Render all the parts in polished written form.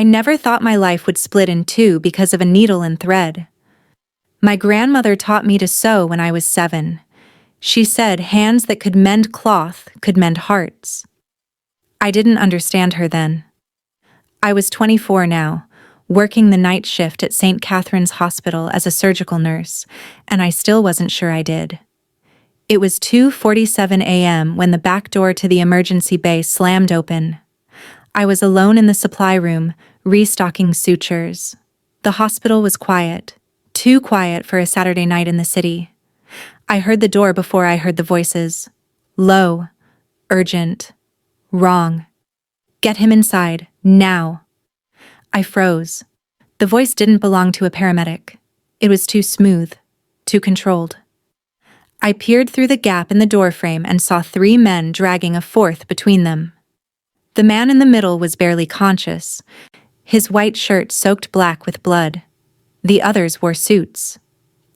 I never thought my life would split in two because of a needle and thread. My grandmother taught me to sew when I was 7. She said hands that could mend cloth could mend hearts. I didn't understand her then. I was 24 now, working the night shift at St. Catherine's Hospital as a surgical nurse, and I still wasn't sure I did. It was 2:47 a.m. when the back door to the emergency bay slammed open. I was alone in the supply room, restocking sutures. The hospital was quiet, too quiet for a Saturday night in the city. I heard the door before I heard the voices. Low, urgent, wrong. Get him inside, now. I froze. The voice didn't belong to a paramedic. It was too smooth, too controlled. I peered through the gap in the doorframe and saw 3 men dragging a 4th between them. The man in the middle was barely conscious, his white shirt soaked black with blood. The others wore suits.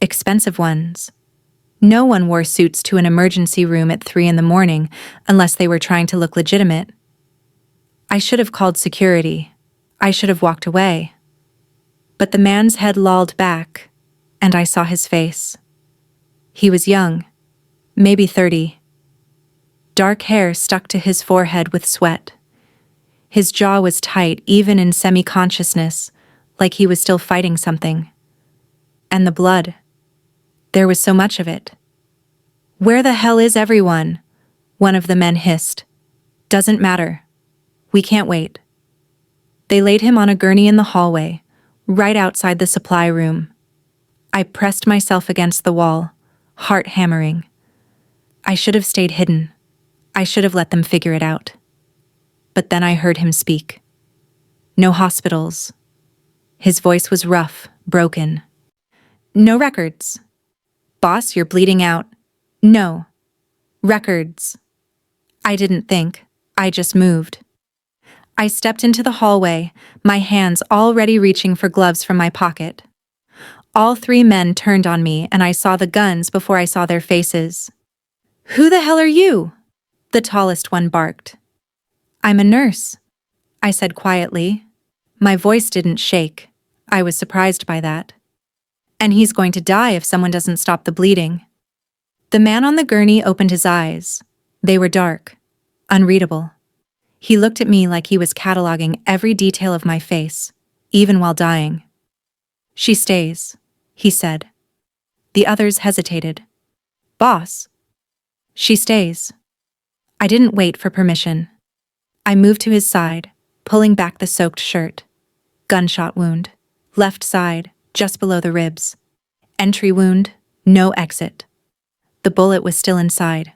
Expensive ones. No one wore suits to an emergency room at 3 in the morning unless they were trying to look legitimate. I should have called security. I should have walked away. But the man's head lolled back, and I saw his face. He was young, maybe 30. Dark hair stuck to his forehead with sweat. His jaw was tight even in semi-consciousness, like he was still fighting something. And the blood. There was so much of it. "Where the hell is everyone?" one of the men hissed. "Doesn't matter. We can't wait." They laid him on a gurney in the hallway, right outside the supply room. I pressed myself against the wall, heart hammering. I should have stayed hidden. I should have let them figure it out. But then I heard him speak. "No hospitals." His voice was rough, broken. "No records." "Boss, you're bleeding out." "No. Records." I didn't think. I just moved. I stepped into the hallway, my hands already reaching for gloves from my pocket. All 3 men turned on me, and I saw the guns before I saw their faces. "Who the hell are you?" the tallest one barked. "I'm a nurse," I said quietly. My voice didn't shake. I was surprised by that. "And he's going to die if someone doesn't stop the bleeding." The man on the gurney opened his eyes. They were dark, unreadable. He looked at me like he was cataloging every detail of my face, even while dying. "She stays," he said. The others hesitated. "Boss." "She stays." I didn't wait for permission. I moved to his side, pulling back the soaked shirt. Gunshot wound. Left side, just below the ribs. Entry wound, no exit. The bullet was still inside.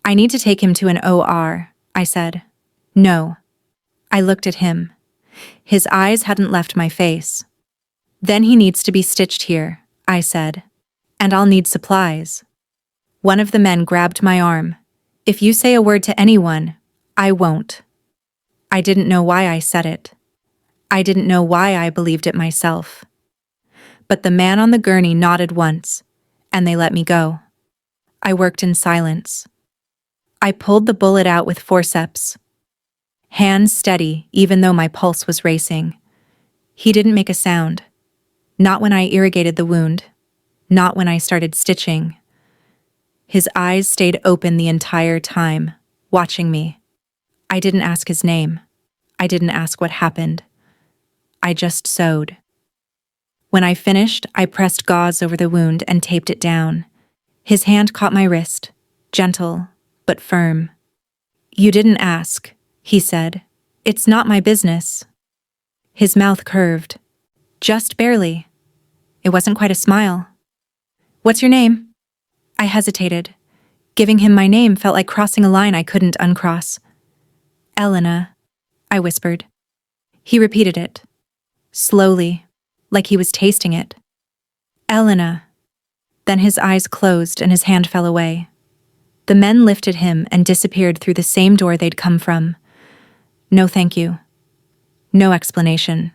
"I need to take him to an OR, I said. "No." I looked at him. His eyes hadn't left my face. "Then he needs to be stitched here," I said. "And I'll need supplies." One of the men grabbed my arm. "If you say a word to anyone, I won't." I didn't know why I said it. I didn't know why I believed it myself. But the man on the gurney nodded once, and they let me go. I worked in silence. I pulled the bullet out with forceps. Hands steady, even though my pulse was racing. He didn't make a sound. Not when I irrigated the wound. Not when I started stitching. His eyes stayed open the entire time, watching me. I didn't ask his name. I didn't ask what happened. I just sewed. When I finished, I pressed gauze over the wound and taped it down. His hand caught my wrist, gentle, but firm. "You didn't ask," he said. "It's not my business." His mouth curved. Just barely. It wasn't quite a smile. "What's your name?" I hesitated. Giving him my name felt like crossing a line I couldn't uncross. "Elena," I whispered. He repeated it. Slowly, like he was tasting it. "Elena." Then his eyes closed and his hand fell away. The men lifted him and disappeared through the same door they'd come from. No thank you. No explanation.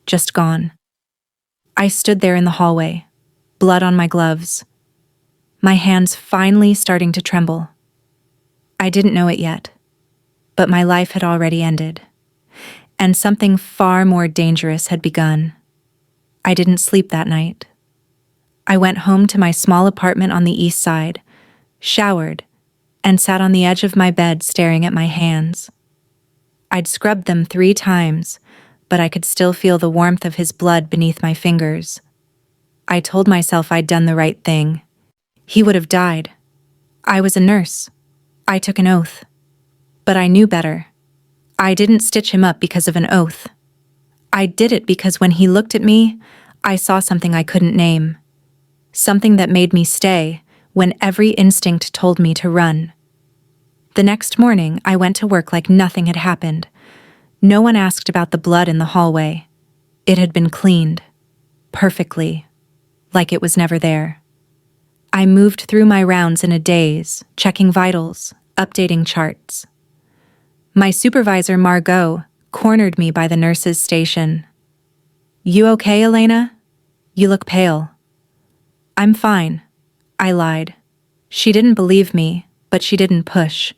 Just gone. I stood there in the hallway, blood on my gloves. My hands finally starting to tremble. I didn't know it yet, but my life had already ended. and something far more dangerous had begun. I didn't sleep that night. I went home to my small apartment on the east side, showered, and sat on the edge of my bed staring at my hands. I'd scrubbed them 3 times, but I could still feel the warmth of his blood beneath my fingers. I told myself I'd done the right thing. He would have died. I was a nurse. I took an oath. But I knew better. I didn't stitch him up because of an oath. I did it because when he looked at me, I saw something I couldn't name. Something that made me stay when every instinct told me to run. The next morning, I went to work like nothing had happened. No one asked about the blood in the hallway. It had been cleaned. Perfectly. Like it was never there. I moved through my rounds in a daze, checking vitals, updating charts. My supervisor, Margot, cornered me by the nurse's station. "You okay, Elena? You look pale." "I'm fine," I lied. She didn't believe me, but she didn't push.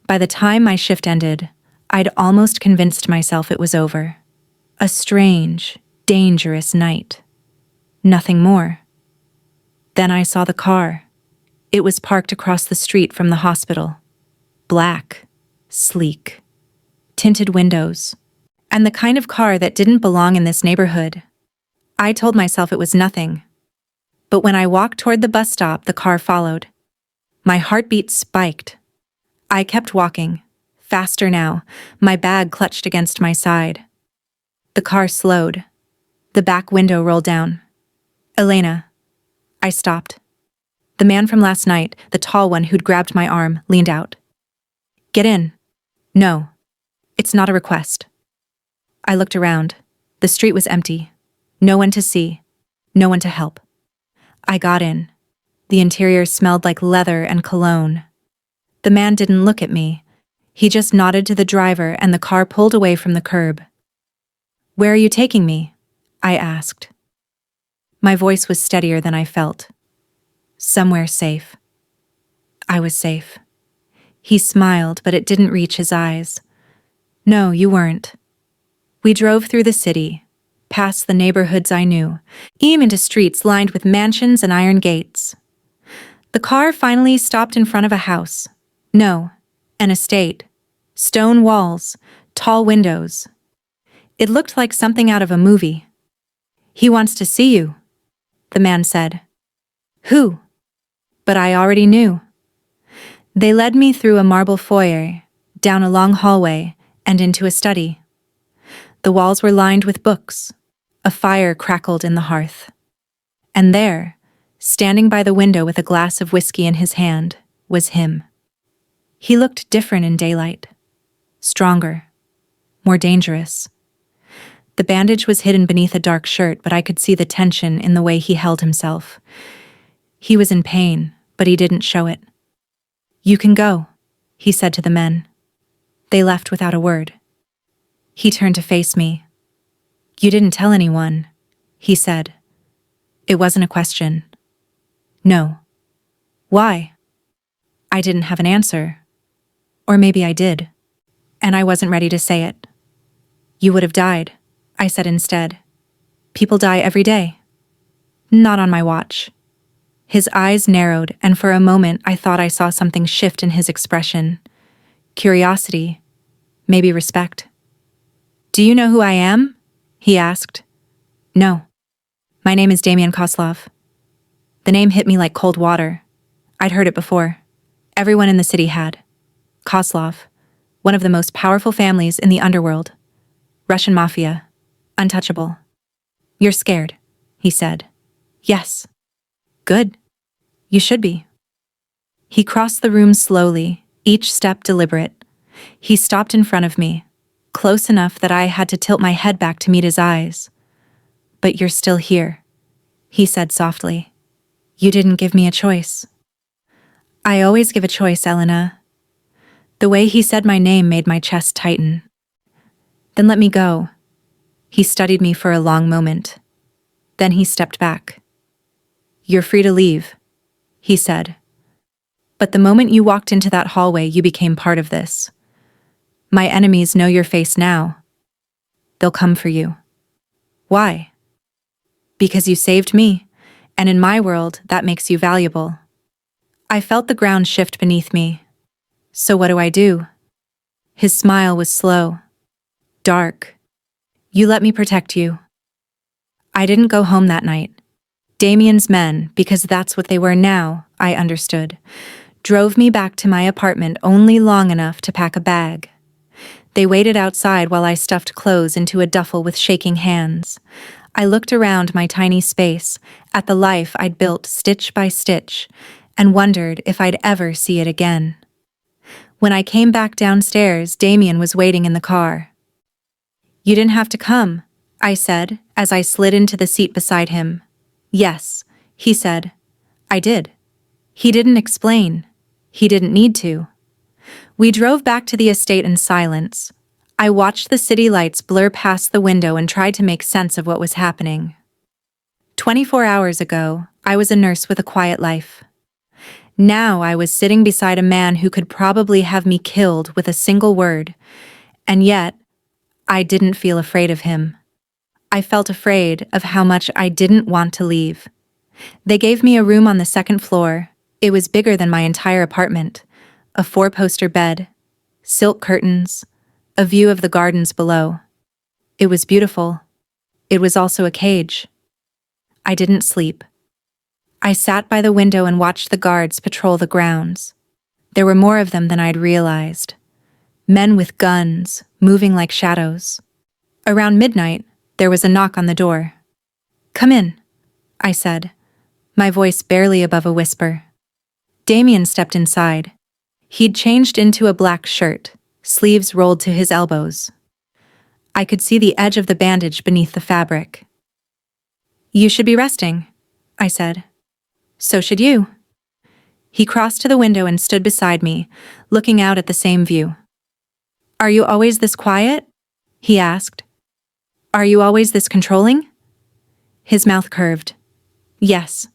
By the time my shift ended, I'd almost convinced myself it was over. A strange, dangerous night. Nothing more. Then I saw the car. It was parked across the street from the hospital. Black, sleek, tinted windows, and the kind of car that didn't belong in this neighborhood. I told myself it was nothing. But when I walked toward the bus stop, the car followed. My heartbeat spiked. I kept walking, faster now, my bag clutched against my side. The car slowed. The back window rolled down. "Elena." I stopped. The man from last night, the tall one who'd grabbed my arm, leaned out. "Get in." "No. It's not a request." I looked around. The street was empty. No one to see. No one to help. I got in. The interior smelled like leather and cologne. The man didn't look at me. He just nodded to the driver and the car pulled away from the curb. "Where are you taking me?" I asked. My voice was steadier than I felt. "Somewhere safe." I was safe. He smiled, but it didn't reach his eyes. "No, you weren't." We drove through the city, past the neighborhoods I knew, even into streets lined with mansions and iron gates. The car finally stopped in front of a house. No, an estate. Stone walls, tall windows. It looked like something out of a movie. "He wants to see you," the man said. "Who?" But I already knew. They led me through a marble foyer, down a long hallway, and into a study. The walls were lined with books. A fire crackled in the hearth. And there, standing by the window with a glass of whiskey in his hand, was him. He looked different in daylight. Stronger. More dangerous. The bandage was hidden beneath a dark shirt, but I could see the tension in the way he held himself. He was in pain, but he didn't show it. "You can go," he said to the men. They left without a word. He turned to face me. "You didn't tell anyone," he said. It wasn't a question. "No." "Why?" I didn't have an answer. Or maybe I did. And I wasn't ready to say it. "You would have died," I said instead. "People die every day." "Not on my watch." His eyes narrowed, and for a moment I thought I saw something shift in his expression. Curiosity. Maybe respect. "Do you know who I am?" he asked. "No." "My name is Damian Koslov." The name hit me like cold water. I'd heard it before. Everyone in the city had. Koslov, one of the most powerful families in the underworld. Russian Mafia. Untouchable. "You're scared," he said. "Yes." "Good. You should be." He crossed the room slowly, each step deliberate. He stopped in front of me, close enough that I had to tilt my head back to meet his eyes. "But you're still here," he said softly. "You didn't give me a choice." "I always give a choice, Elena." The way he said my name made my chest tighten. "Then let me go." He studied me for a long moment. Then he stepped back. "You're free to leave," he said. "But the moment you walked into that hallway, you became part of this. My enemies know your face now. they'll come for you. Why? Because you saved me, and in my world, that makes you valuable. I felt the ground shift beneath me. So what do I do? His smile was slow, dark. You let me protect you. I didn't go home that night. Damien's men, because that's what they were now, I understood, drove me back to my apartment only long enough to pack a bag. They waited outside while I stuffed clothes into a duffel with shaking hands. I looked around my tiny space, at the life I'd built stitch by stitch, and wondered if I'd ever see it again. When I came back downstairs, Damien was waiting in the car. "You didn't have to come," I said, as I slid into the seat beside him. "Yes," he said. "I did." He didn't explain. He didn't need to. We drove back to the estate in silence. I watched the city lights blur past the window and tried to make sense of what was happening. 24 hours ago, I was a nurse with a quiet life. Now I was sitting beside a man who could probably have me killed with a single word, and yet, I didn't feel afraid of him. I felt afraid of how much I didn't want to leave. They gave me a room on the second floor. It was bigger than my entire apartment. A 4-poster bed, silk curtains, a view of the gardens below. It was beautiful. It was also a cage. I didn't sleep. I sat by the window and watched the guards patrol the grounds. There were more of them than I'd realized. Men with guns, moving like shadows. Around midnight, there was a knock on the door. "Come in," I said, my voice barely above a whisper. Damien stepped inside. He'd changed into a black shirt, sleeves rolled to his elbows. I could see the edge of the bandage beneath the fabric. "You should be resting," I said. "So should you." He crossed to the window and stood beside me, looking out at the same view. "Are you always this quiet?" he asked. "Are you always this controlling?" His mouth curved. "Yes."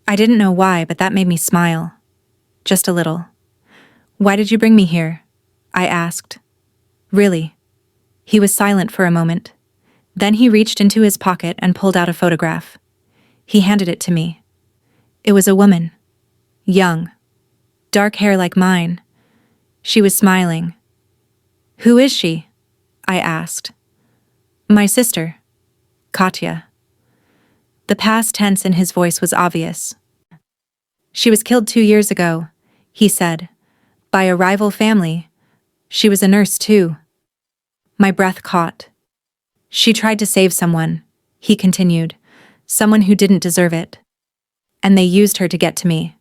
I didn't know why, but that made me smile. Just a little. "Why did you bring me here?" I asked. "Really?" He was silent for a moment. Then he reached into his pocket and pulled out a photograph. He handed it to me. It was a woman. Young. Dark hair like mine. She was smiling. "Who is she?" I asked. "My sister. Katya." The past tense in his voice was obvious. "She was killed 2 years ago," he said. "By a rival family. She was a nurse too." My breath caught. "She tried to save someone," he continued. "Someone who didn't deserve it. And they used her to get to me."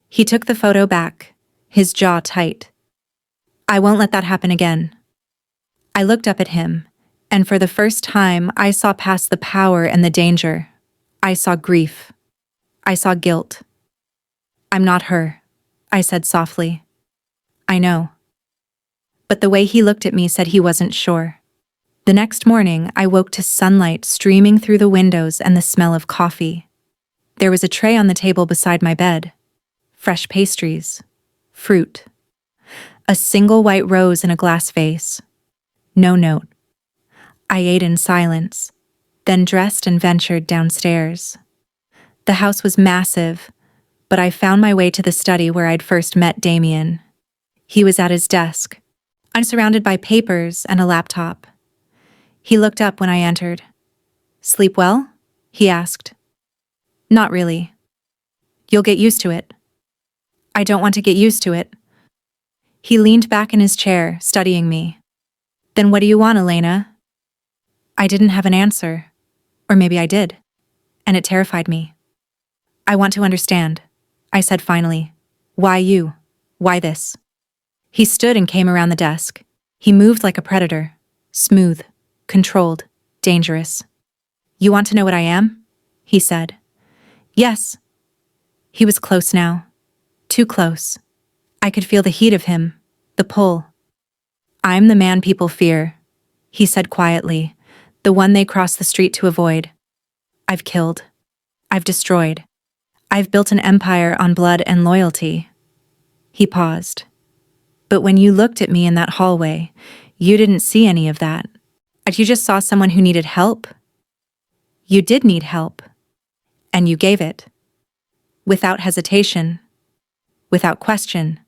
He took the photo back, his jaw tight. "I won't let that happen again." I looked up at him, and for the first time I saw past the power and the danger. I saw grief. I saw guilt. "I'm not her," I said softly. "I know." But the way he looked at me said he wasn't sure. The next morning, I woke to sunlight streaming through the windows and the smell of coffee. There was a tray on the table beside my bed. Fresh pastries. Fruit. A single white rose in a glass vase. No note. I ate in silence, then dressed and ventured downstairs. The house was massive, but I found my way to the study where I'd first met Damien. He was at his desk. I'm surrounded by papers and a laptop. He looked up when I entered. "Sleep well?" he asked. "Not really." "You'll get used to it." "I don't want to get used to it." He leaned back in his chair, studying me. "Then what do you want, Elena?" I didn't have an answer. Or maybe I did. And it terrified me. "I want to understand," I said finally. "Why you? Why this?" He stood and came around the desk. He moved like a predator. Smooth, controlled, dangerous. "You want to know what I am?" he said. "Yes." He was close now. Too close. I could feel the heat of him, the pull. "I'm the man people fear," he said quietly, "the one they cross the street to avoid. I've killed. I've destroyed. I've built an empire on blood and loyalty." He paused. "But when you looked at me in that hallway, you didn't see any of that. You just saw someone who needed help? You did need help. And you gave it. Without hesitation. Without question.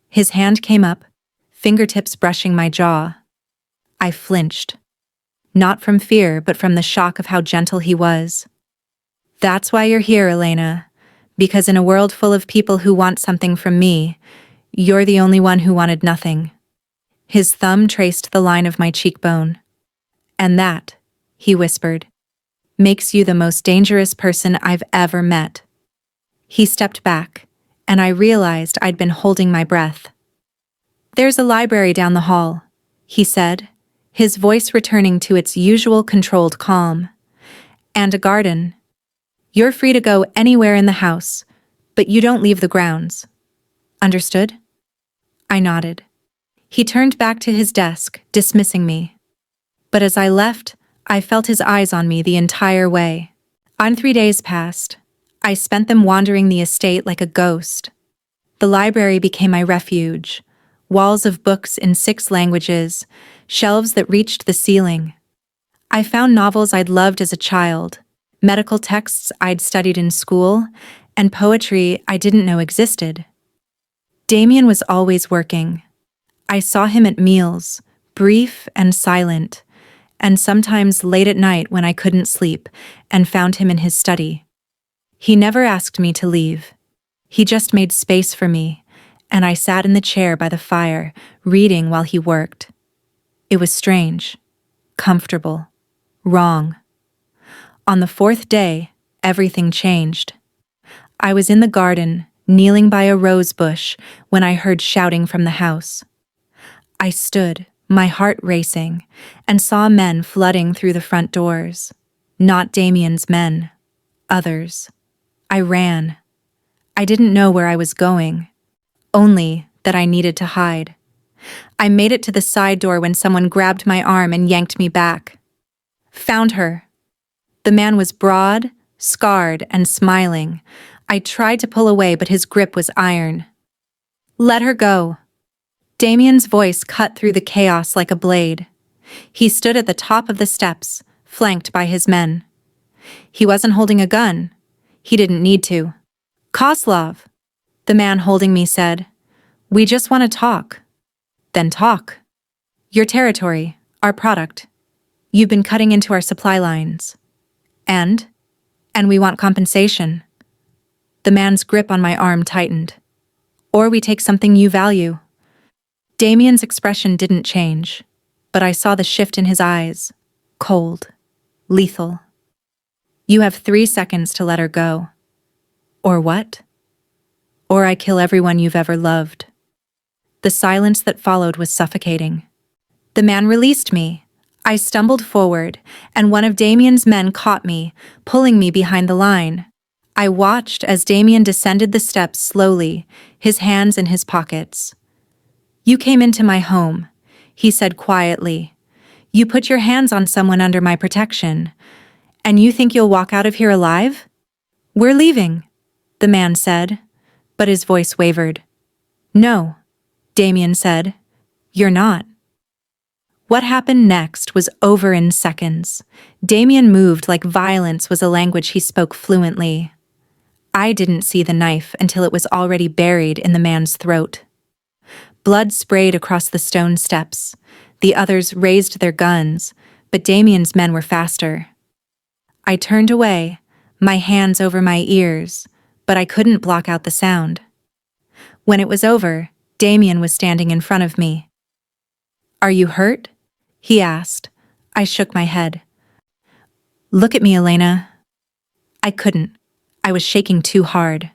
His hand came up, fingertips brushing my jaw. I flinched. Not from fear, but from the shock of how gentle he was. That's why you're here, Elena. Because in a world full of people who want something from me, you're the only one who wanted nothing. His thumb traced the line of my cheekbone. And that, he whispered, makes you the most dangerous person I've ever met. He stepped back, and I realized I'd been holding my breath. There's a library down the hall, he said, his voice returning to its usual controlled calm. And a garden. You're free to go anywhere in the house, but you don't leave the grounds. Understood? I nodded. He turned back to his desk, dismissing me. But as I left, I felt his eyes on me the entire way. 3 days passed. I spent them wandering the estate like a ghost. The library became my refuge. Walls of books in 6 languages, shelves that reached the ceiling. I found novels I'd loved as a child, medical texts I'd studied in school, and poetry I didn't know existed. Damien was always working. I saw him at meals, brief and silent, and sometimes late at night when I couldn't sleep, and found him in his study. He never asked me to leave. He just made space for me, and I sat in the chair by the fire, reading while he worked. It was strange, comfortable, wrong. On the 4th day, everything changed. I was in the garden, kneeling by a rose bush, when I heard shouting from the house. I stood, my heart racing, and saw men flooding through the front doors. Not Damien's men. Others. I ran. I didn't know where I was going, only that I needed to hide. I made it to the side door when someone grabbed my arm and yanked me back. Found her. The man was broad, scarred, and smiling. I tried to pull away, but his grip was iron. Let her go. Damien's voice cut through the chaos like a blade. He stood at the top of the steps, flanked by his men. He wasn't holding a gun. He didn't need to. Koslov, the man holding me said, we just want to talk. Then talk. Your territory, our product. You've been cutting into our supply lines. And we want compensation. The man's grip on my arm tightened. Or we take something you value. Damien's expression didn't change, but I saw the shift in his eyes. Cold. Lethal. You have 3 seconds to let her go. Or what? Or I kill everyone you've ever loved. The silence that followed was suffocating. The man released me. I stumbled forward, and one of Damien's men caught me, pulling me behind the line. I watched as Damien descended the steps slowly, his hands in his pockets. You came into my home, he said quietly. You put your hands on someone under my protection. And you think you'll walk out of here alive? We're leaving, the man said, but his voice wavered. No, Damien said. You're not. What happened next was over in seconds. Damien moved like violence was a language he spoke fluently. I didn't see the knife until it was already buried in the man's throat. Blood sprayed across the stone steps. The others raised their guns, but Damien's men were faster. I turned away, my hands over my ears, but I couldn't block out the sound. When it was over, Damien was standing in front of me. Are you hurt? He asked. I shook my head. Look at me, Elena. I couldn't. I was shaking too hard.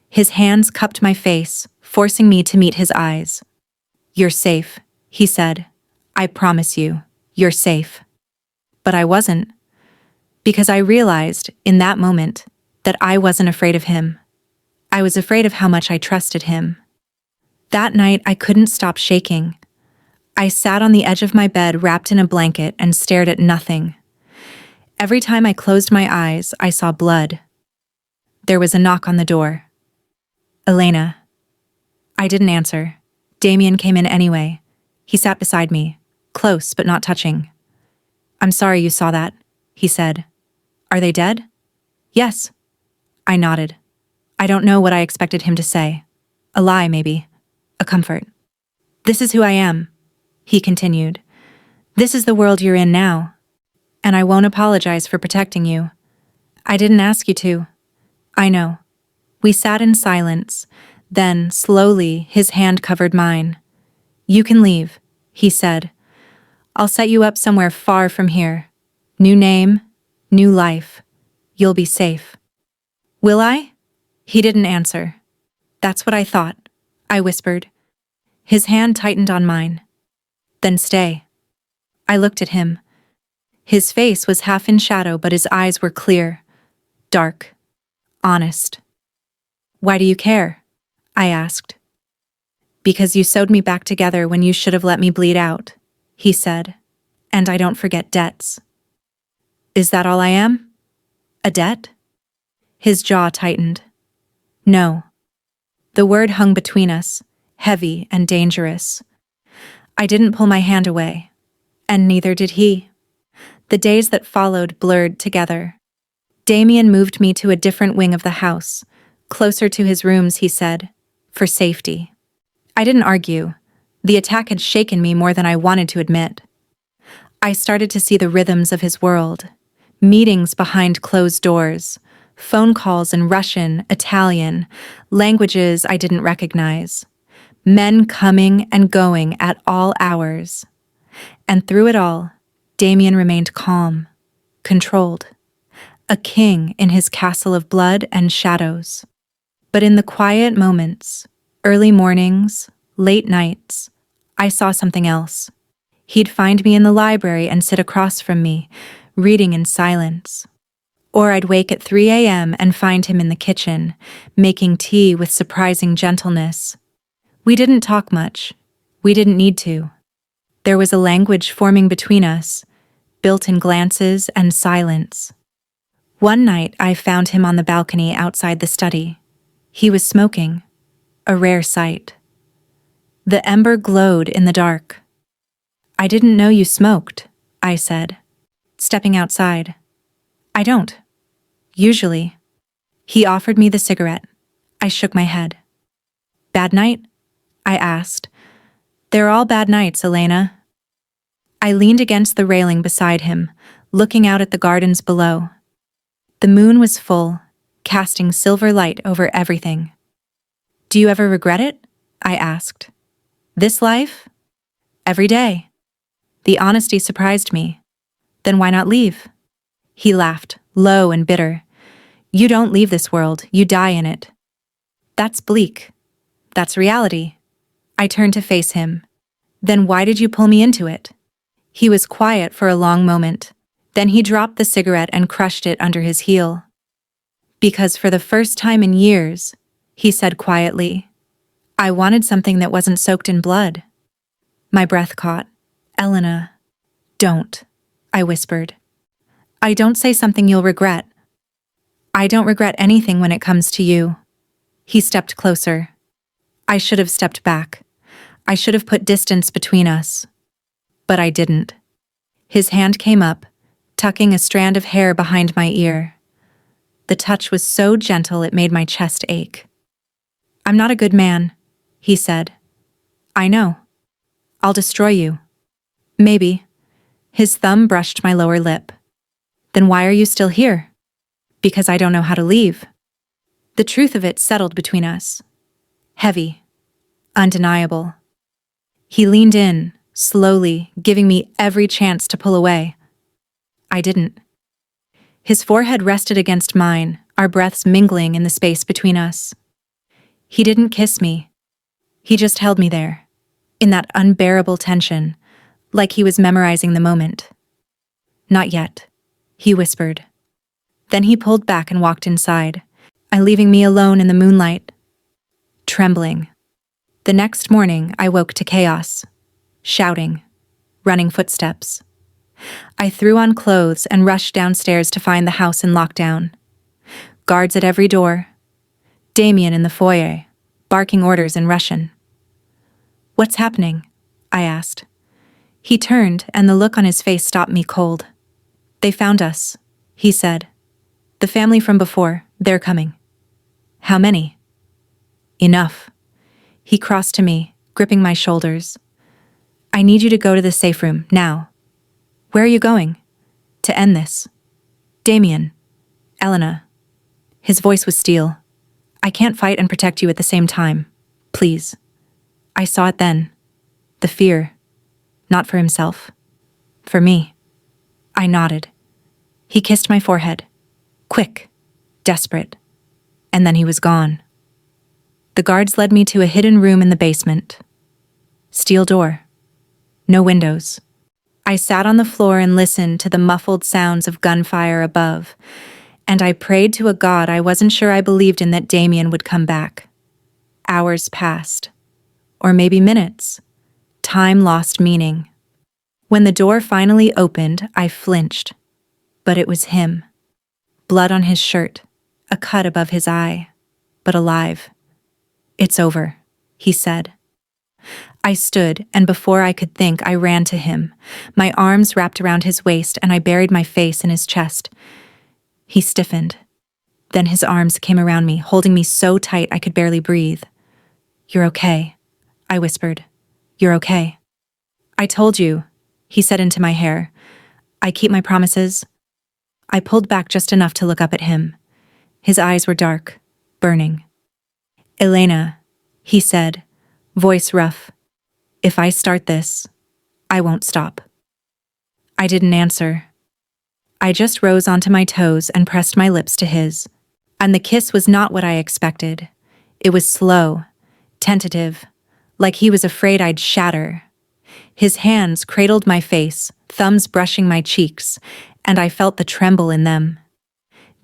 His hands cupped my face, forcing me to meet his eyes. You're safe, he said. I promise you, you're safe. But I wasn't. Because I realized, in that moment, that I wasn't afraid of him. I was afraid of how much I trusted him. That night, I couldn't stop shaking. I sat on the edge of my bed wrapped in a blanket and stared at nothing. Every time I closed my eyes, I saw blood. There was a knock on the door. Elena. I didn't answer. Damien came in anyway. He sat beside me, close but not touching. I'm sorry you saw that, he said. Are they dead? Yes. I nodded. I don't know what I expected him to say. A lie, maybe. A comfort. This is who I am, he continued. This is the world you're in now. And I won't apologize for protecting you. I didn't ask you to. I know. We sat in silence. Then, slowly, his hand covered mine. You can leave, he said. I'll set you up somewhere far from here. New name, new life. You'll be safe. Will I? He didn't answer. That's what I thought, I whispered. His hand tightened on mine. Then stay. I looked at him. His face was half in shadow, but his eyes were clear, dark, honest. Why do you care? I asked. Because you sewed me back together when you should have let me bleed out, he said. And I don't forget debts. Is that all I am? A debt? His jaw tightened. No. The word hung between us, heavy and dangerous. I didn't pull my hand away, and neither did he. The days that followed blurred together. Damien moved me to a different wing of the house, closer to his rooms, he said, for safety. I didn't argue. The attack had shaken me more than I wanted to admit. I started to see the rhythms of his world. Meetings behind closed doors, phone calls in Russian, Italian, languages I didn't recognize. Men coming and going at all hours. And through it all, Damien remained calm, controlled. A king in his castle of blood and shadows. But in the quiet moments, early mornings, late nights, I saw something else. He'd find me in the library and sit across from me, reading in silence. Or I'd wake at 3 a.m. and find him in the kitchen, making tea with surprising gentleness. We didn't talk much. We didn't need to. There was a language forming between us, built in glances and silence. One night I found him on the balcony outside the study. He was smoking, a rare sight. The ember glowed in the dark. I didn't know you smoked, I said, stepping outside. I don't. Usually. He offered me the cigarette. I shook my head. Bad night? I asked. They're all bad nights, Elena. I leaned against the railing beside him, looking out at the gardens below. The moon was full, casting silver light over everything. Do you ever regret it? I asked. This life? Every day. The honesty surprised me. Then why not leave? He laughed, low and bitter. You don't leave this world, you die in it. That's bleak. That's reality. I turned to face him. Then why did you pull me into it? He was quiet for a long moment. Then he dropped the cigarette and crushed it under his heel. Because for the first time in years, he said quietly, I wanted something that wasn't soaked in blood. My breath caught. Elena, don't, I whispered. I don't say something you'll regret. I don't regret anything when it comes to you. He stepped closer. I should have stepped back. I should have put distance between us. But I didn't. His hand came up, tucking a strand of hair behind my ear. The touch was so gentle it made my chest ache. I'm not a good man, he said. I know. I'll destroy you. Maybe. His thumb brushed my lower lip. Then why are you still here? Because I don't know how to leave. The truth of it settled between us. Heavy. Undeniable. He leaned in, slowly, giving me every chance to pull away. I didn't. His forehead rested against mine, our breaths mingling in the space between us. He didn't kiss me. He just held me there, in that unbearable tension, like he was memorizing the moment. Not yet, he whispered. Then he pulled back and walked inside, leaving me alone in the moonlight, trembling. The next morning, I woke to chaos, shouting, running footsteps. I threw on clothes and rushed downstairs to find the house in lockdown. Guards at every door. Damien in the foyer, barking orders in Russian. What's happening? I asked. He turned, and the look on his face stopped me cold. "They found us," he said. "The family from before, they're coming." "How many?" "Enough." He crossed to me, gripping my shoulders. "I need you to go to the safe room, now." "Where are you going?" "To end this." "Damien. Elena." His voice was steel. "I can't fight and protect you at the same time. Please." I saw it then. The fear. Not for himself. For me. I nodded. He kissed my forehead. Quick. Desperate. And then he was gone. The guards led me to a hidden room in the basement. Steel door. No windows. I sat on the floor and listened to the muffled sounds of gunfire above, and I prayed to a God I wasn't sure I believed in that Damien would come back. Hours passed. Or maybe minutes. Time lost meaning. When the door finally opened, I flinched. But it was him. Blood on his shirt, a cut above his eye, but alive. "It's over," he said. I stood, and before I could think, I ran to him. My arms wrapped around his waist, and I buried my face in his chest. He stiffened. Then his arms came around me, holding me so tight I could barely breathe. "You're okay," I whispered. "You're okay." "I told you," he said into my hair. "I keep my promises." I pulled back just enough to look up at him. His eyes were dark, burning. "Elena," he said, voice rough, "if I start this, I won't stop." I didn't answer. I just rose onto my toes and pressed my lips to his. And the kiss was not what I expected. It was slow, tentative, like he was afraid I'd shatter. His hands cradled my face, thumbs brushing my cheeks, and I felt the tremble in them.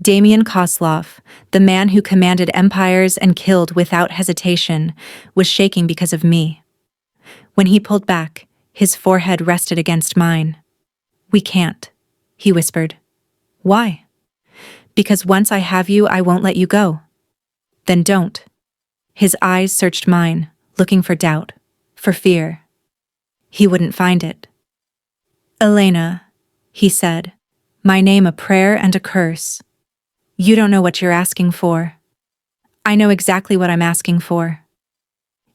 Damien Kozlov, the man who commanded empires and killed without hesitation, was shaking because of me. When he pulled back, his forehead rested against mine. "We can't," he whispered. "Why?" "Because once I have you, I won't let you go." "Then don't." His eyes searched mine, looking for doubt, for fear. He wouldn't find it. "Elena," he said, my name a prayer and a curse. "You don't know what you're asking for." "I know exactly what I'm asking for."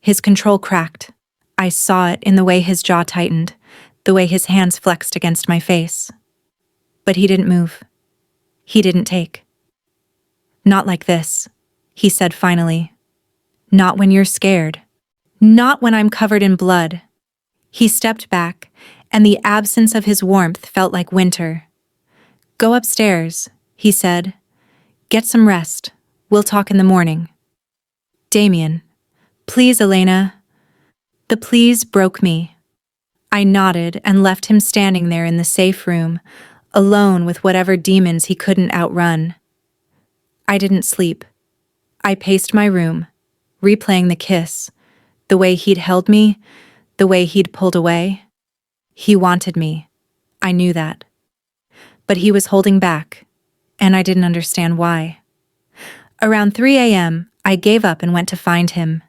His control cracked. I saw it in the way his jaw tightened, the way his hands flexed against my face. But he didn't move. He didn't take. "Not like this," he said finally. "Not when you're scared. Not when I'm covered in blood." He stepped back, and the absence of his warmth felt like winter. "Go upstairs," he said. "Get some rest. We'll talk in the morning." "Damien." "Please, Elena." The please broke me. I nodded and left him standing there in the safe room, alone with whatever demons he couldn't outrun. I didn't sleep. I paced my room, replaying the kiss, the way he'd held me, the way he'd pulled away. He wanted me. I knew that. But he was holding back, and I didn't understand why. Around 3 a.m., I gave up and went to find him.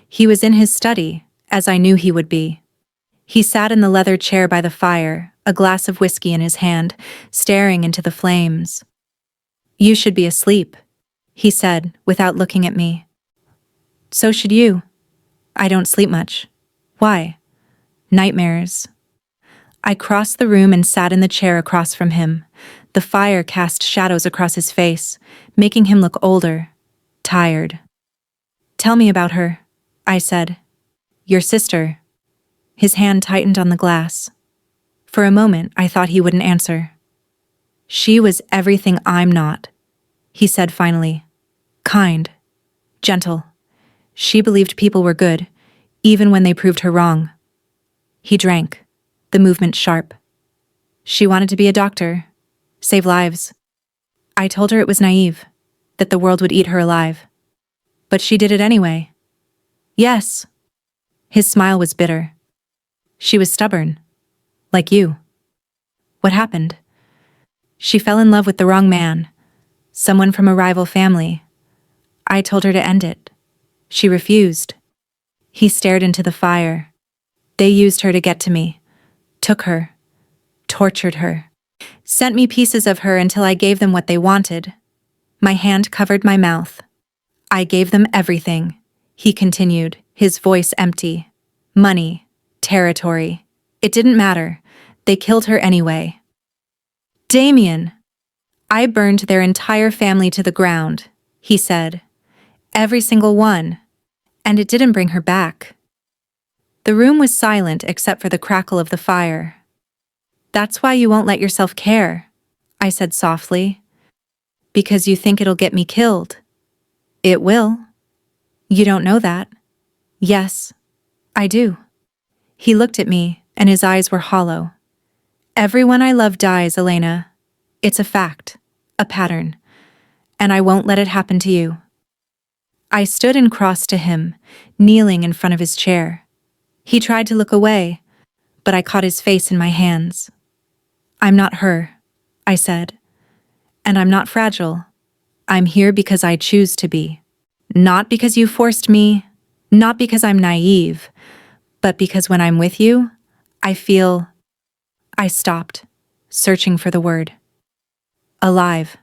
He was in his study, as I knew he would be. He sat in the leather chair by the fire, a glass of whiskey in his hand, staring into the flames. "You should be asleep," he said, without looking at me. "So should you." "I don't sleep much." "Why?" "Nightmares." I crossed the room and sat in the chair across from him. The fire cast shadows across his face, making him look older, tired. "Tell me about her," I said. "Your sister." His hand tightened on the glass. For a moment, I thought he wouldn't answer. "She was everything I'm not," he said finally. "Kind. Gentle. She believed people were good, even when they proved her wrong." He drank, the movement sharp. "She wanted to be a doctor, save lives. I told her it was naive, that the world would eat her alive. But she did it anyway." "Yes." His smile was bitter. "She was stubborn. Like you." "What happened?" "She fell in love with the wrong man, someone from a rival family. I told her to end it. She refused." He stared into the fire. "They used her to get to me, took her, tortured her, sent me pieces of her until I gave them what they wanted. My hand covered my mouth. I gave them everything, he continued, his voice empty. Money, territory. It didn't matter. They killed her anyway. Damien! I burned their entire family to the ground, he said. Every single one. And it didn't bring her back. The room was silent except for the crackle of the fire. That's why you won't let yourself care, I said softly. Because you think it'll get me killed. It will. You don't know that. Yes, I do. He looked at me, and his eyes were hollow. Everyone I love dies, Elena. It's a fact, a pattern, and I won't let it happen to you. I stood and crossed to him, kneeling in front of his chair. He tried to look away, but I caught his face in my hands. I'm not her, I said. And I'm not fragile. I'm here because I choose to be. Not because you forced me, not because I'm naive, but because when I'm with you, I feel... I stopped, searching for the word. Alive.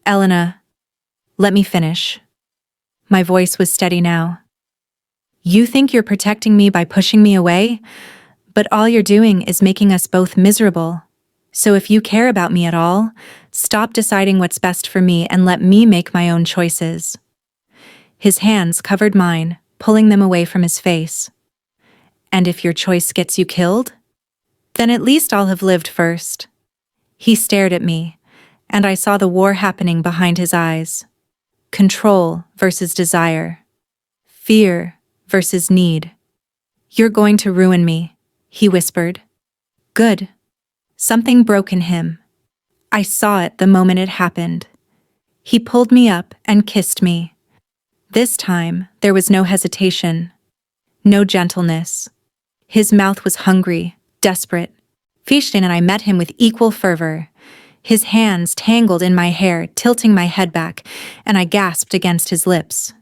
Elena, let me finish. My voice was steady now. You think you're protecting me by pushing me away, but all you're doing is making us both miserable. So if you care about me at all, stop deciding what's best for me and let me make my own choices. His hands covered mine, pulling them away from his face. And if your choice gets you killed, then at least I'll have lived first. He stared at me, and I saw the war happening behind his eyes. Control versus desire. Fear versus need. You're going to ruin me, he whispered. Good. Something broke in him. I saw it the moment it happened. He pulled me up and kissed me. This time, there was no hesitation, no gentleness. His mouth was hungry, desperate. Fichten and I met him with equal fervor. His hands tangled in my hair, tilting my head back, and I gasped against his lips.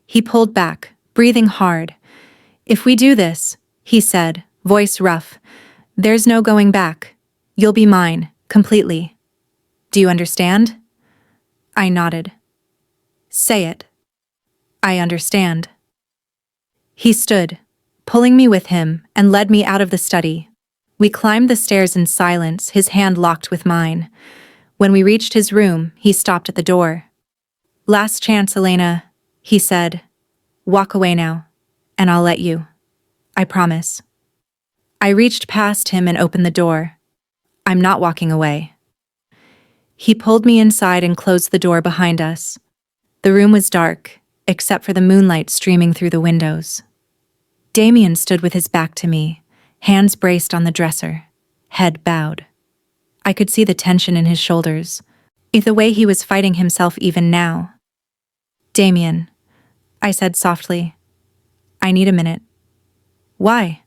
He pulled back, breathing hard. If we do this, he said, voice rough, there's no going back. You'll be mine, completely. Do you understand? I nodded. Say it. I understand. He stood, pulling me with him, and led me out of the study. We climbed the stairs in silence, his hand locked with mine. When we reached his room, he stopped at the door. Last chance, Elena, he said. Walk away now, and I'll let you. I promise. I reached past him and opened the door. I'm not walking away. He pulled me inside and closed the door behind us. The room was dark, except for the moonlight streaming through the windows. Damien stood with his back to me, hands braced on the dresser, head bowed. I could see the tension in his shoulders, the way he was fighting himself even now. Damien, I said softly, I need a minute. Why?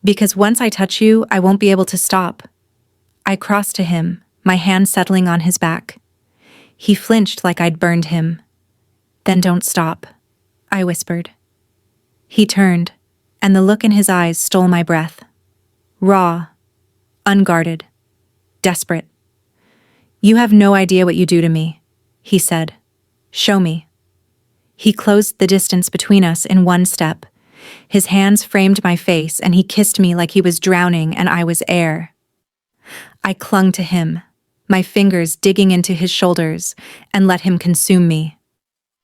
Because once I touch you, I won't be able to stop. I crossed to him, my hand settling on his back. He flinched like I'd burned him. Then don't stop, I whispered. He turned, and the look in his eyes stole my breath. Raw, unguarded, desperate. You have no idea what you do to me, he said. Show me. He closed the distance between us in one step. His hands framed my face, and he kissed me like he was drowning and I was air. I clung to him, my fingers digging into his shoulders, and let him consume me.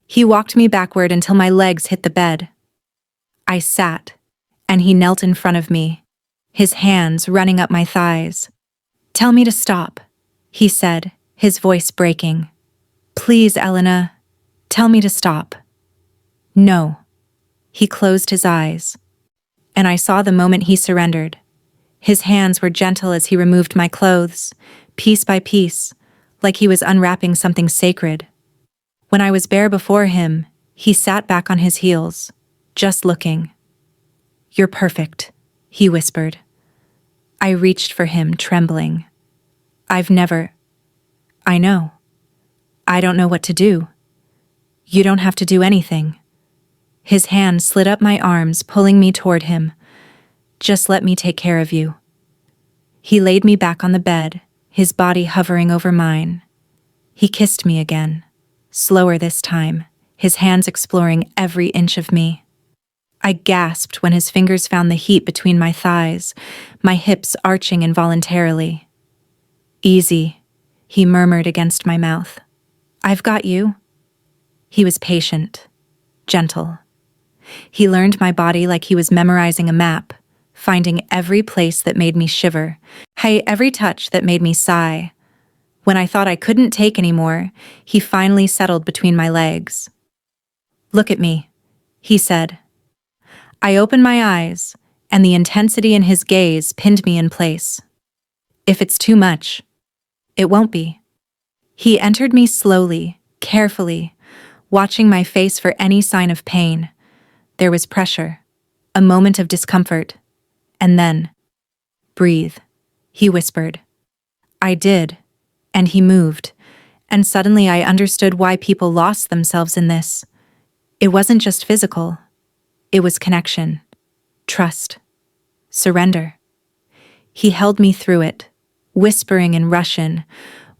He walked me backward until my legs hit the bed. I sat, and he knelt in front of me, his hands running up my thighs. Tell me to stop, he said, his voice breaking. Please, Elena, tell me to stop. No. He closed his eyes, and I saw the moment he surrendered. His hands were gentle as he removed my clothes, piece by piece, like he was unwrapping something sacred. When I was bare before him, he sat back on his heels, just looking. You're perfect, he whispered. I reached for him, trembling. I know. I don't know what to do. You don't have to do anything. His hand slid up my arms, pulling me toward him. Just let me take care of you, He laid me back on the bed, his body hovering over mine. He kissed me again, slower this time, his hands exploring every inch of me. I gasped when his fingers found the heat between my thighs, my hips arching involuntarily. "Easy," he murmured against my mouth. "I've got you." He was patient, gentle. He learned my body like he was memorizing a map, finding every place that made me shiver, every touch that made me sigh. When I thought I couldn't take anymore, he finally settled between my legs. "Look at me," he said. I opened my eyes, and the intensity in his gaze pinned me in place. "If it's too much, it won't be." He entered me slowly, carefully, watching my face for any sign of pain. There was pressure, a moment of discomfort, and then, "Breathe," he whispered. I did, and he moved, and suddenly I understood why people lost themselves in this. It wasn't just physical. It was connection, trust, surrender. He held me through it, whispering in Russian,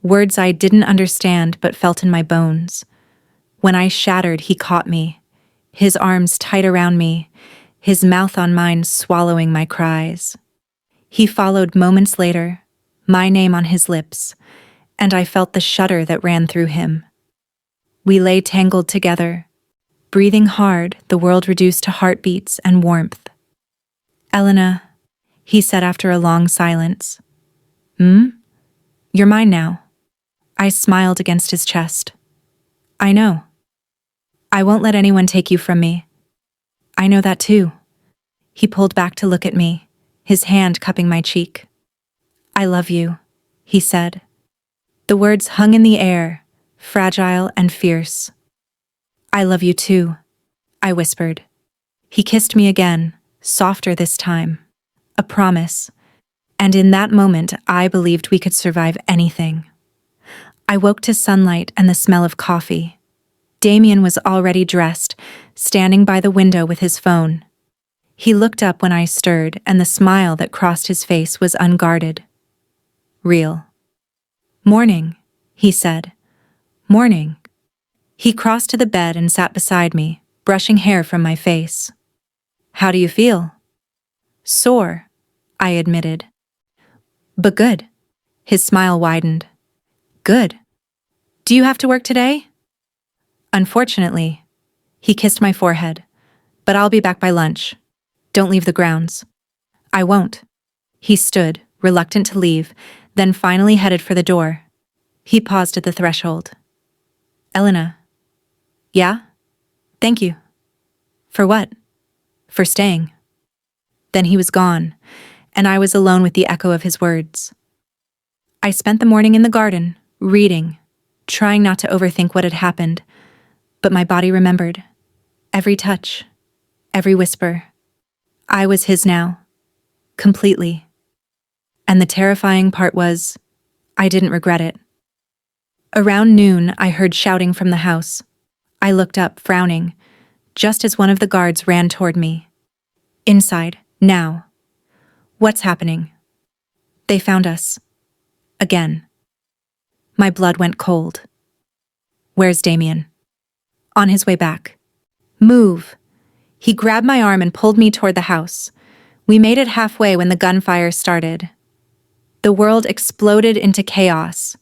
words I didn't understand but felt in my bones. When I shattered, he caught me, his arms tight around me, his mouth on mine swallowing my cries. He followed moments later, my name on his lips, and I felt the shudder that ran through him. We lay tangled together, breathing hard, the world reduced to heartbeats and warmth. "Elena," he said after a long silence. "You're mine now." I smiled against his chest. "I know. I won't let anyone take you from me." "I know that too." He pulled back to look at me, his hand cupping my cheek. "I love you," he said. The words hung in the air, fragile and fierce. "I love you too," I whispered. He kissed me again, softer this time. A promise. And in that moment, I believed we could survive anything. I woke to sunlight and the smell of coffee. Damien was already dressed, standing by the window with his phone. He looked up when I stirred, and the smile that crossed his face was unguarded. Real. "Morning," he said. "Morning." He crossed to the bed and sat beside me, brushing hair from my face. "How do you feel?" "Sore," I admitted. "But good." His smile widened. "Good. Do you have to work today?" "Unfortunately." He kissed my forehead. "But I'll be back by lunch. Don't leave the grounds." "I won't." He stood, reluctant to leave, then finally headed for the door. He paused at the threshold. "Elena." "Yeah? Thank you." "For what?" "For staying." Then he was gone, and I was alone with the echo of his words. I spent the morning in the garden, reading, trying not to overthink what had happened, but my body remembered. Every touch, every whisper. I was his now, completely. And the terrifying part was, I didn't regret it. Around noon, I heard shouting from the house. I looked up, frowning, just as one of the guards ran toward me. "Inside, now." "What's happening?" "They found us. Again." My blood went cold. "Where's Damien?" "On his way back." "Move." He grabbed my arm and pulled me toward the house. We made it halfway when the gunfire started. The world exploded into chaos.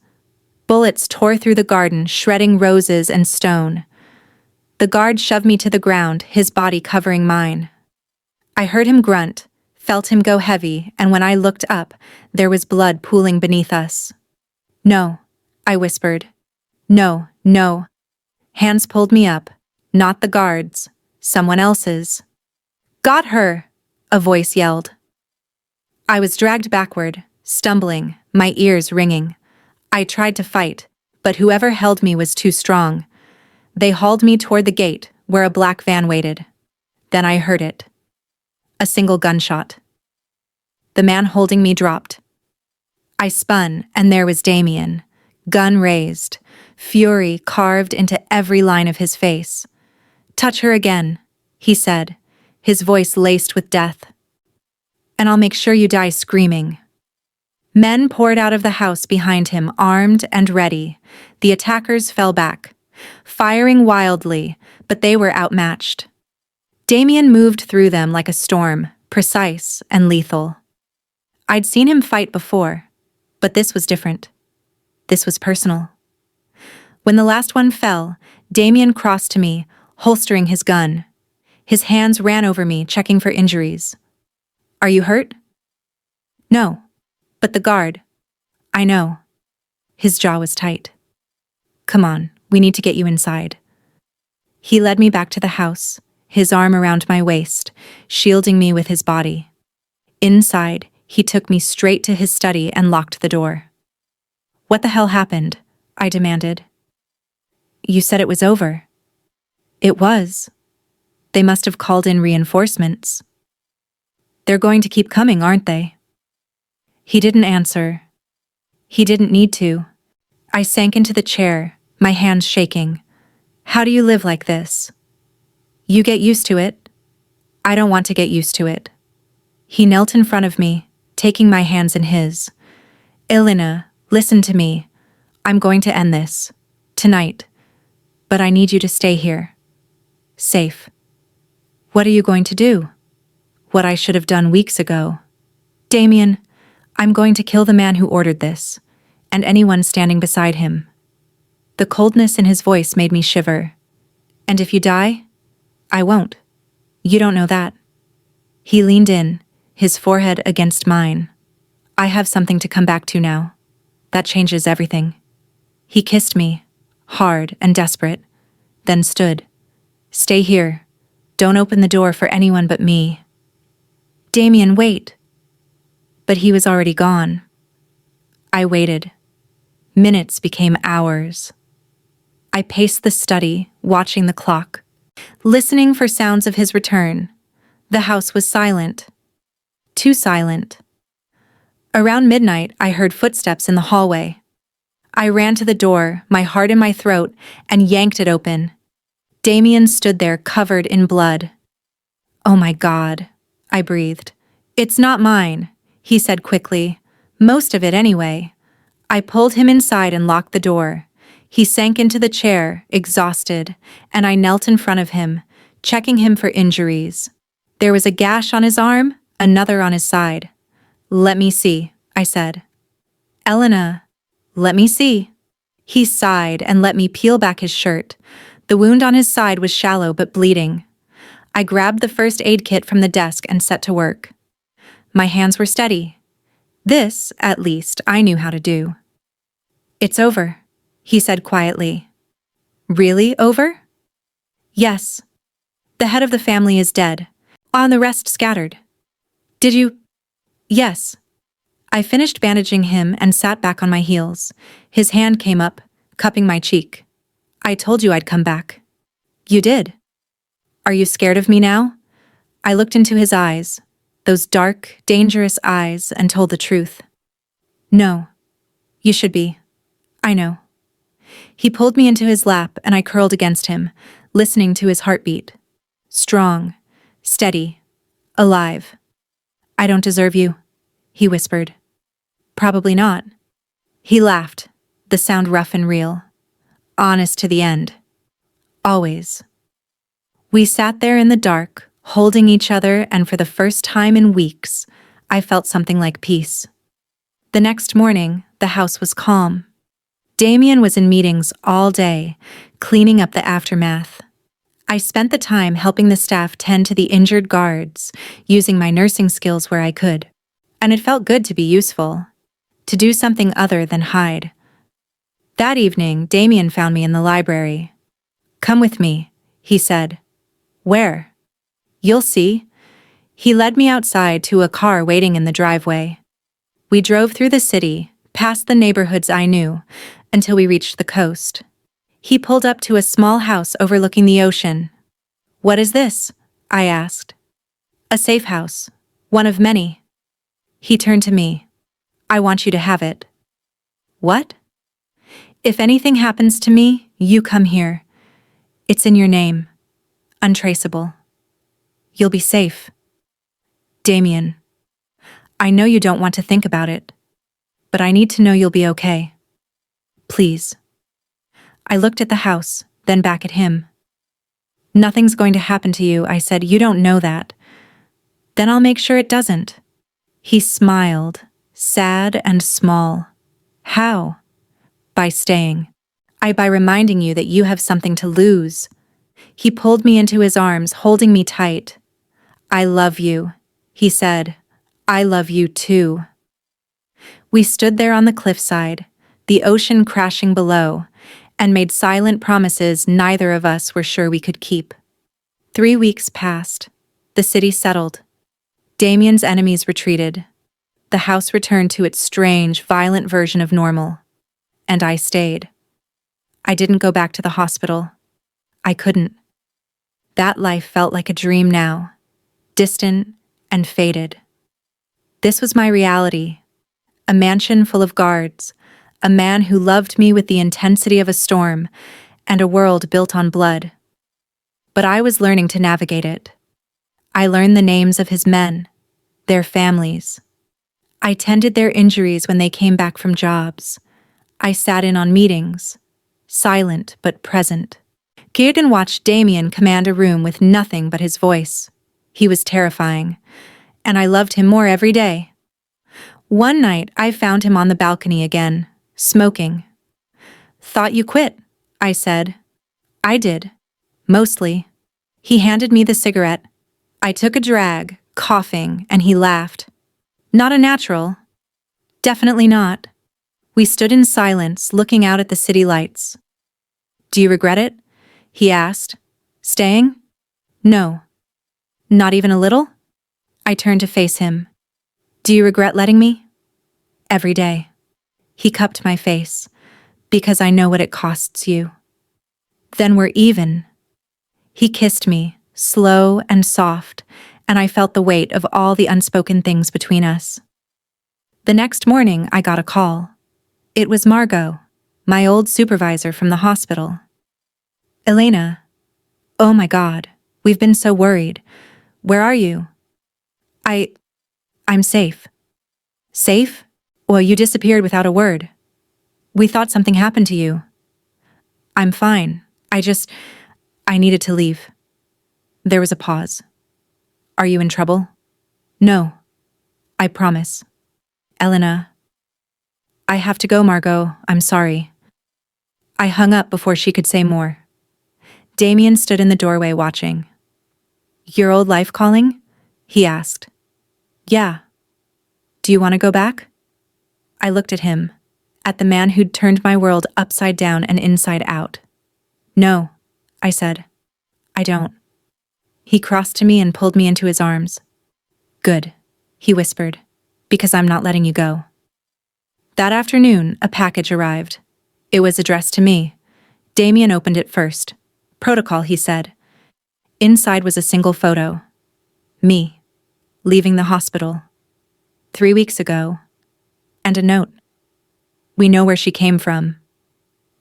Bullets tore through the garden, shredding roses and stone. The guard shoved me to the ground, his body covering mine. I heard him grunt, felt him go heavy, and when I looked up, there was blood pooling beneath us. "No," I whispered. "No, no." Hands pulled me up, not the guards, someone else's. "Got her!" a voice yelled. I was dragged backward, stumbling, my ears ringing. I tried to fight, but whoever held me was too strong. They hauled me toward the gate, where a black van waited. Then I heard it. A single gunshot. The man holding me dropped. I spun, and there was Damien, gun raised, fury carved into every line of his face. "Touch her again," he said, his voice laced with death. "And I'll make sure you die screaming." Men poured out of the house behind him, armed and ready. The attackers fell back, firing wildly, but they were outmatched. Damien moved through them like a storm, precise and lethal. I'd seen him fight before, but this was different. This was personal. When the last one fell, Damien crossed to me, holstering his gun. His hands ran over me, checking for injuries. "Are you hurt?" "No. But the guard." "I know." His jaw was tight. "Come on, we need to get you inside." He led me back to the house, his arm around my waist, shielding me with his body. Inside, he took me straight to his study and locked the door. "What the hell happened?" I demanded. "You said it was over." "It was. They must have called in reinforcements." "They're going to keep coming, aren't they?" He didn't answer. He didn't need to. I sank into the chair, my hands shaking. "How do you live like this?" "You get used to it." "I don't want to get used to it." He knelt in front of me, taking my hands in his. "Elena, listen to me. I'm going to end this. Tonight. But I need you to stay here. Safe." "What are you going to do?" "What I should have done weeks ago." "Damien, I'm going to kill the man who ordered this, and anyone standing beside him." The coldness in his voice made me shiver. "And if you die?" "I won't. You don't know that." He leaned in, his forehead against mine. "I have something to come back to now. That changes everything." He kissed me, hard and desperate, then stood. "Stay here. Don't open the door for anyone but me." "Damien, wait." But he was already gone. I waited. Minutes became hours. I paced the study, watching the clock, listening for sounds of his return. The house was silent. Too silent. Around midnight, I heard footsteps in the hallway. I ran to the door, my heart in my throat, and yanked it open. Damien stood there, covered in blood. "Oh my God," I breathed. "It's not mine," he said quickly. "Most of it anyway." I pulled him inside and locked the door. He sank into the chair, exhausted, and I knelt in front of him, checking him for injuries. There was a gash on his arm, another on his side. "Let me see," I said. "Elena, let me see." He sighed and let me peel back his shirt. The wound on his side was shallow but bleeding. I grabbed the first aid kit from the desk and set to work. My hands were steady. This, at least, I knew how to do. "It's over," he said quietly. "Really over?" "Yes. The head of the family is dead. On the rest scattered." "Did you—" "Yes." I finished bandaging him and sat back on my heels. His hand came up, cupping my cheek. "I told you I'd come back." "You did." "Are you scared of me now?" I looked into his eyes, those dark, dangerous eyes, and told the truth. "No. You should be. I know." He pulled me into his lap and I curled against him, listening to his heartbeat. Strong, steady, alive. "I don't deserve you," he whispered. "Probably not." He laughed, the sound rough and real. "Honest to the end. Always." We sat there in the dark, holding each other, and for the first time in weeks, I felt something like peace. The next morning, the house was calm. Damien was in meetings all day, cleaning up the aftermath. I spent the time helping the staff tend to the injured guards, using my nursing skills where I could. And it felt good to be useful, to do something other than hide. That evening, Damien found me in the library. "Come with me," he said. "Where?" "You'll see." He led me outside to a car waiting in the driveway. We drove through the city, past the neighborhoods I knew, until we reached the coast. He pulled up to a small house overlooking the ocean. "What is this?" I asked. "A safe house. One of many." He turned to me. "I want you to have it." "What?" "If anything happens to me, you come here. It's in your name. Untraceable. You'll be safe." "Damien, I know you don't want to think about it." But I need to know you'll be okay. Please. I looked at the house, then back at him. Nothing's going to happen to you, I said. You don't know that. Then I'll make sure it doesn't. He smiled, sad and small. How? By staying. By reminding you that you have something to lose. He pulled me into his arms, holding me tight. I love you, he said. I love you too. We stood there on the cliffside, the ocean crashing below, and made silent promises neither of us were sure we could keep. 3 weeks passed. The city settled. Damien's enemies retreated. The house returned to its strange, violent version of normal. And I stayed. I didn't go back to the hospital. I couldn't. That life felt like a dream now, distant and faded. This was my reality. A mansion full of guards, a man who loved me with the intensity of a storm, and a world built on blood. But I was learning to navigate it. I learned the names of his men, their families. I tended their injuries when they came back from jobs. I sat in on meetings, silent but present. Kierden watched Damien command a room with nothing but his voice. He was terrifying, and I loved him more every day. One night, I found him on the balcony again, smoking. Thought you quit, I said. I did. Mostly. He handed me the cigarette. I took a drag, coughing, and he laughed. Not a natural. Definitely not. We stood in silence, looking out at the city lights. Do you regret it? He asked. Staying? No. Not even a little? I turned to face him. Do you regret letting me? Every day. He cupped my face. Because I know what it costs you. Then we're even. He kissed me, slow and soft, and I felt the weight of all the unspoken things between us. The next morning, I got a call. It was Margot, my old supervisor from the hospital. Elena. Oh my God, we've been so worried. Where are you? I'm safe. Safe? Well, you disappeared without a word. We thought something happened to you. I'm fine. I needed to leave. There was a pause. Are you in trouble? No. I promise. Elena. I have to go, Margot. I'm sorry. I hung up before she could say more. Damien stood in the doorway watching. Your old life calling? He asked. Yeah. Do you want to go back? I looked at him, at the man who'd turned my world upside down and inside out. No, I said. I don't. He crossed to me and pulled me into his arms. Good, he whispered, because I'm not letting you go. That afternoon, a package arrived. It was addressed to me. Damien opened it first. Protocol, he said. Inside was a single photo. Me, leaving the hospital. 3 weeks ago. And a note. We know where she came from.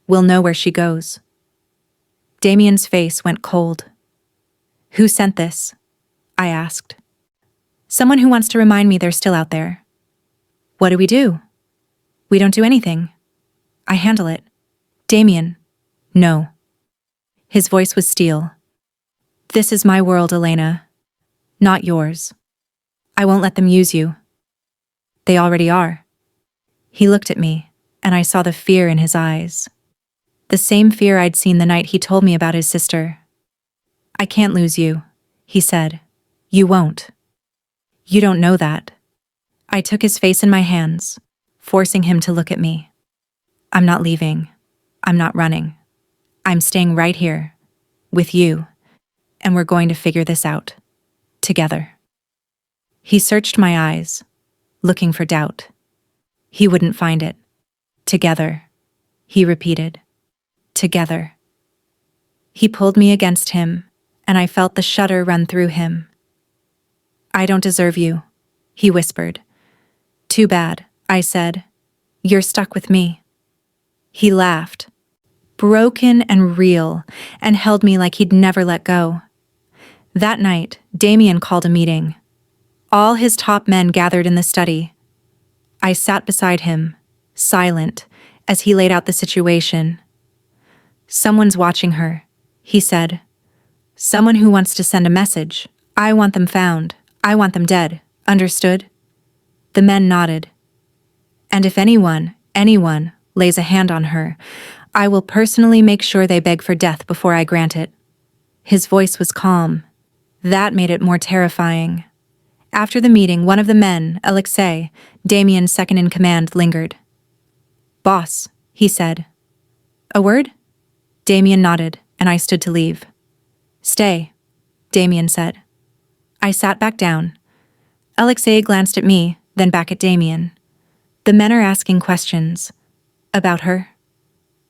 We'll know where she goes. Damien's face went cold. Who sent this? I asked. Someone who wants to remind me they're still out there. What do? We don't do anything. I handle it. Damien. No. His voice was steel. This is my world, Elena. Not yours. I won't let them use you. They already are. He looked at me, and I saw the fear in his eyes. The same fear I'd seen the night he told me about his sister. I can't lose you, he said. You won't. You don't know that. I took his face in my hands, forcing him to look at me. I'm not leaving. I'm not running. I'm staying right here, with you, and we're going to figure this out, together. He searched my eyes, looking for doubt. He wouldn't find it. Together, he repeated. Together. He pulled me against him, and I felt the shudder run through him. I don't deserve you, he whispered. Too bad, I said. You're stuck with me. He laughed, broken and real, and held me like he'd never let go. That night, Damien called a meeting. All his top men gathered in the study. I sat beside him, silent, as he laid out the situation. "Someone's watching her," he said. "Someone who wants to send a message. I want them found. I want them dead. Understood?" The men nodded. "And if anyone lays a hand on her, I will personally make sure they beg for death before I grant it." His voice was calm. That made it more terrifying. After the meeting, one of the men, Alexei, Damien's second-in-command, lingered. "Boss," he said. "A word?" Damien nodded, and I stood to leave. "Stay," Damien said. I sat back down. Alexei glanced at me, then back at Damien. "The men are asking questions. About her?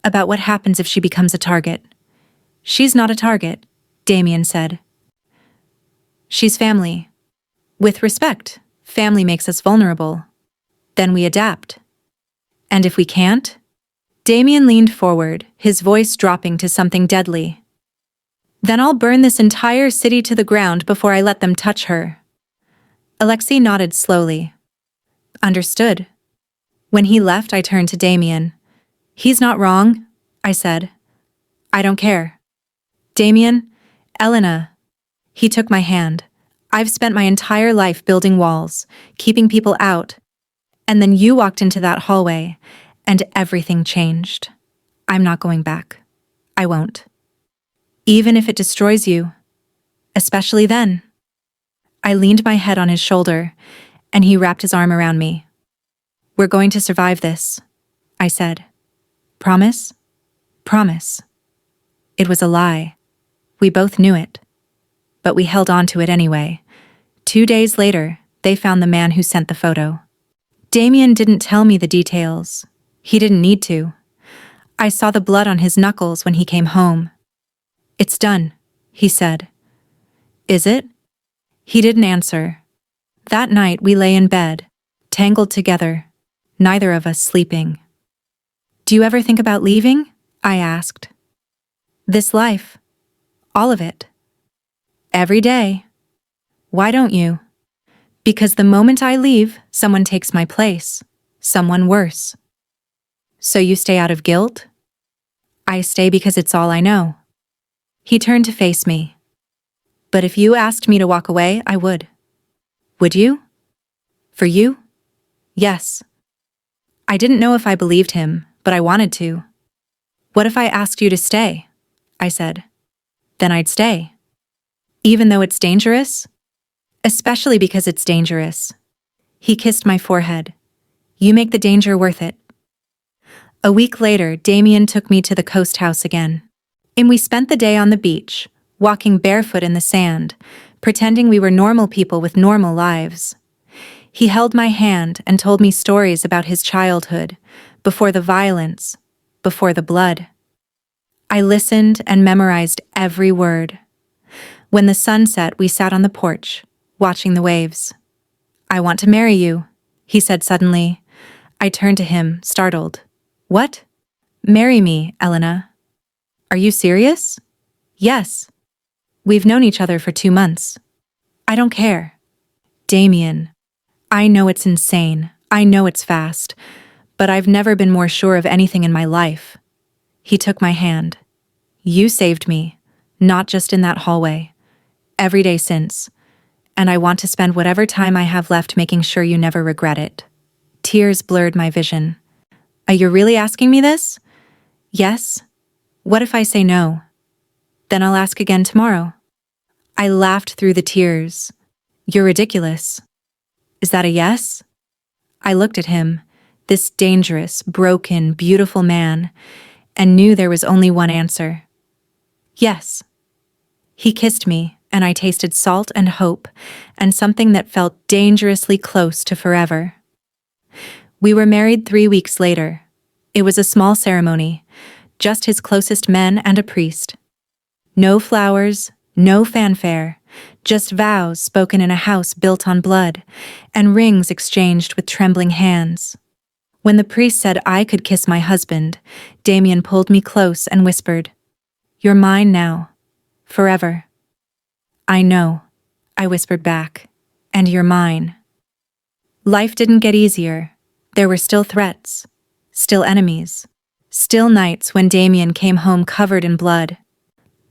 About what happens if she becomes a target." "She's not a target," Damien said. "She's family. With respect, family makes us vulnerable. Then we adapt. And if we can't?" Damien leaned forward, his voice dropping to something deadly. "Then I'll burn this entire city to the ground before I let them touch her." Alexei nodded slowly. "Understood." When he left, I turned to Damien. "He's not wrong," I said. "I don't care." "Damien, Elena." He took my hand. "I've spent my entire life building walls, keeping people out. And then you walked into that hallway, and everything changed. I'm not going back. I won't. Even if it destroys you. Especially then." I leaned my head on his shoulder, and he wrapped his arm around me. "We're going to survive this," I said. "Promise?" "Promise." It was a lie. We both knew it. But we held on to it anyway. 2 days later, they found the man who sent the photo. Damien didn't tell me the details. He didn't need to. I saw the blood on his knuckles when he came home. "It's done," he said. "Is it?" He didn't answer. That night we lay in bed, tangled together, neither of us sleeping. "Do you ever think about leaving?" I asked. "This life. All of it." "Every day." "Why don't you?" "Because the moment I leave, someone takes my place. Someone worse." "So you stay out of guilt?" "I stay because it's all I know." He turned to face me. "But if you asked me to walk away, I would." "Would you?" "For you?" "Yes." I didn't know if I believed him, but I wanted to. "What if I asked you to stay?" I said. "Then I'd stay." "Even though it's dangerous?" "Especially because it's dangerous." He kissed my forehead. "You make the danger worth it." A week later, Damien took me to the coast house again. And we spent the day on the beach, walking barefoot in the sand, pretending we were normal people with normal lives. He held my hand and told me stories about his childhood, before the violence, before the blood. I listened and memorized every word. When the sun set, we sat on the porch, watching the waves. "I want to marry you," he said suddenly. I turned to him, startled. "What?" "Marry me, Elena." "Are you serious?" "Yes." "We've known each other for 2 months." "I don't care." "Damien, I know it's insane. I know it's fast. But I've never been more sure of anything in my life." He took my hand. "You saved me, not just in that hallway. Every day since. And I want to spend whatever time I have left making sure you never regret it." Tears blurred my vision. "Are you really asking me this?" "Yes." "What if I say no?" "Then I'll ask again tomorrow." I laughed through the tears. "You're ridiculous." "Is that a yes?" I looked at him, this dangerous, broken, beautiful man, and knew there was only one answer. "Yes." He kissed me, and I tasted salt and hope, and something that felt dangerously close to forever. We were married 3 weeks later. It was a small ceremony, just his closest men and a priest. No flowers, no fanfare, just vows spoken in a house built on blood, and rings exchanged with trembling hands. When the priest said I could kiss my husband, Damien pulled me close and whispered, "You're mine now, forever." "I know," I whispered back, "and you're mine." Life didn't get easier, There were still threats, still enemies, still nights when Damien came home covered in blood.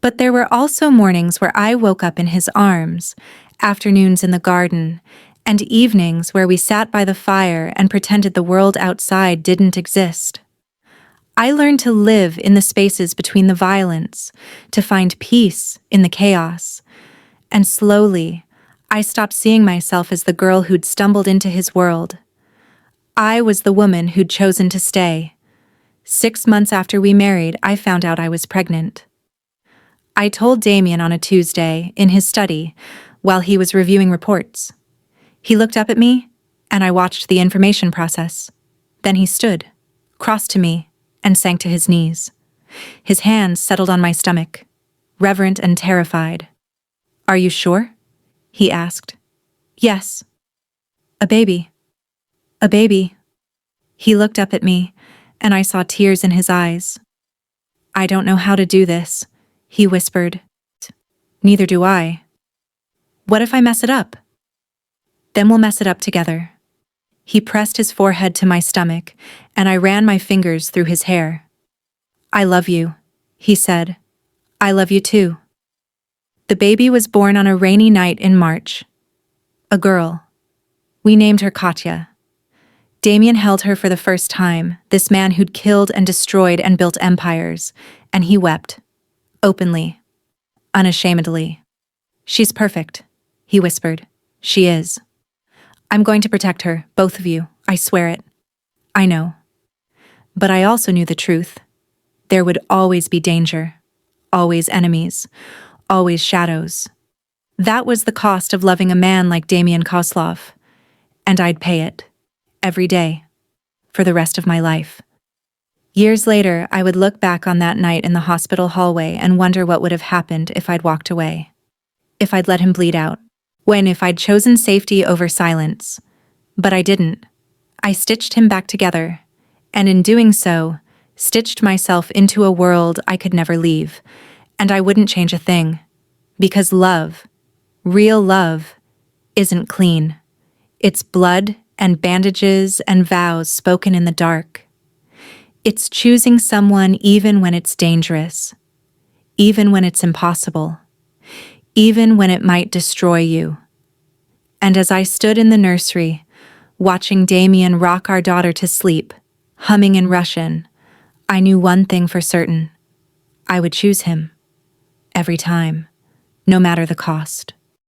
But there were also mornings where I woke up in his arms, afternoons in the garden, and evenings where we sat by the fire and pretended the world outside didn't exist. I learned to live in the spaces between the violence, to find peace in the chaos. And slowly, I stopped seeing myself as the girl who'd stumbled into his world. I was the woman who'd chosen to stay. 6 months after we married, I found out I was pregnant. I told Damien on a Tuesday, in his study, while he was reviewing reports. He looked up at me, and I watched the information process. Then he stood, crossed to me, and sank to his knees. His hands settled on my stomach, reverent and terrified. "Are you sure?" he asked. "Yes." "A baby." "A baby." He looked up at me, and I saw tears in his eyes. "I don't know how to do this," he whispered. "Neither do I." "What if I mess it up?" "Then we'll mess it up together." He pressed his forehead to my stomach, and I ran my fingers through his hair. "I love you," he said. "I love you too." The baby was born on a rainy night in March. A girl. We named her Katya. Damien held her for the first time, this man who'd killed and destroyed and built empires, and he wept. Openly. Unashamedly. "She's perfect," he whispered. "She is. I'm going to protect her, both of you, I swear it." I know. But I also knew the truth. There would always be danger. Always enemies. Always shadows. That was the cost of loving a man like Damien Kozlov. And I'd pay it. Every day. For the rest of my life. Years later, I would look back on that night in the hospital hallway and wonder what would have happened if I'd walked away. If I'd let him bleed out. If I'd chosen safety over silence. But I didn't. I stitched him back together. And in doing so, stitched myself into a world I could never leave. And I wouldn't change a thing. Because love, real love, isn't clean. It's blood and bandages and vows spoken in the dark. It's choosing someone even when it's dangerous. Even when it's impossible. Even when it might destroy you. And as I stood in the nursery, watching Damien rock our daughter to sleep, humming in Russian, I knew one thing for certain. I would choose him. Every time. No matter the cost.